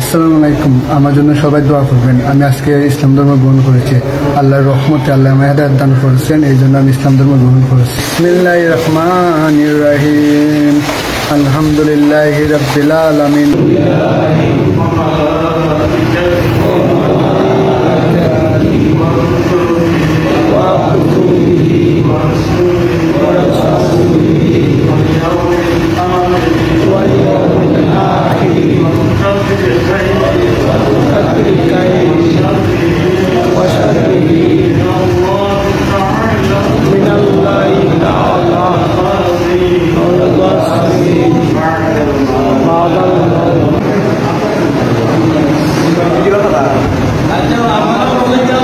আসসালামু আলাইকুম। আমার জন্য সবাই দোয়া করবেন। আমি আজকে ইসলাম ধর্ম গ্রহণ করেছি। আল্লাহর রহমতে আল্লাহ আমায় হেদায়েত দান করেছেন, এই জন্য আমি ইসলাম ধর্ম গ্রহণ করেছি। বিসমিল্লাহির রহমানির রহিম। আলহামদুলিল্লাহি রাব্বিল আলামিন।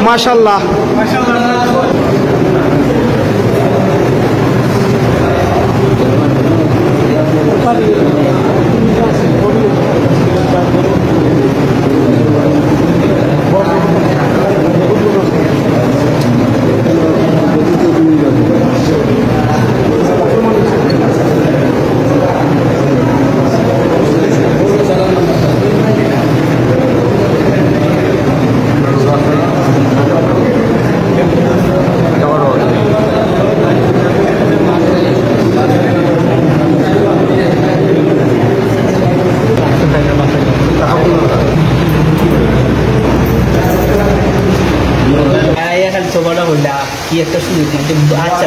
মাশাআল্লাহ Coba udah iya tersulit nanti baca.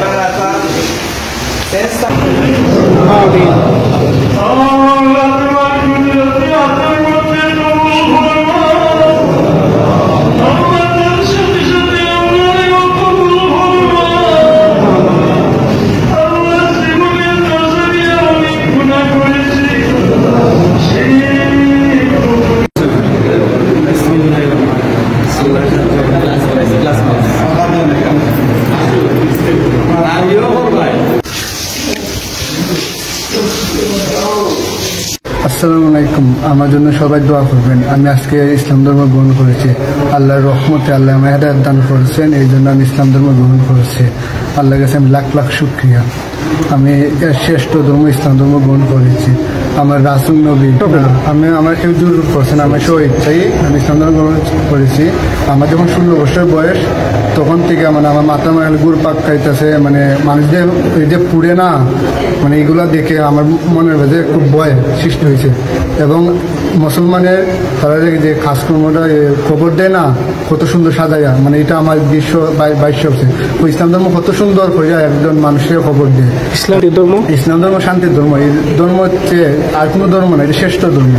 আসসালামু আলাইকুম। আমার জন্য সবাই দোয়া করবেন। আমি আজকে ইসলাম ধর্ম গ্রহণ করেছি। আল্লাহর রহমতে আল্লাহ আমায় হেদায়েত দান করেছেন, এই জন্য আমি ইসলাম ধর্ম গ্রহণ করেছি। আল্লাহর কাছে আমি লাখ লাখ শুকরিয়া। আমি শ্রেষ্ঠ ধর্ম ইসলাম ধর্ম গ্রহণ করেছি। আমার রাসূল নবী আমি আমার কেউ দূর করছেন, আমার স্বইচ্ছাই আমি ইসলাম ধর্ম গ্রহণ করেছি। আমার যখন 16 বছর বয়স তখন থেকে মানে আমার মাথা মানে গুড় পাক খাইতেছে, মানে মানুষদের এই যে পুড়ে না, মানে এগুলা দেখে আমার মনের ভেতরে খুব ভয় সৃষ্টি হয়েছে। এবং মুসলমানের তারা যে কাজকর্মটা খবর দেয় না, কত সুন্দর সাজাইয়া, মানে এটা আমার বিশ্ব বাইশ হচ্ছে। ইসলাম ধর্ম কত সুন্দর করে একজন মানুষের খবর দেয়। ইসলাম ধর্ম শান্তির ধর্ম। এই ধর্ম হচ্ছে আর কোনো ধর্ম না, এটা শ্রেষ্ঠ ধর্ম।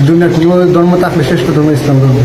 দুনিয়ার কোনো ধর্ম থাকলে শ্রেষ্ঠ ধর্ম ইসলাম ধর্ম।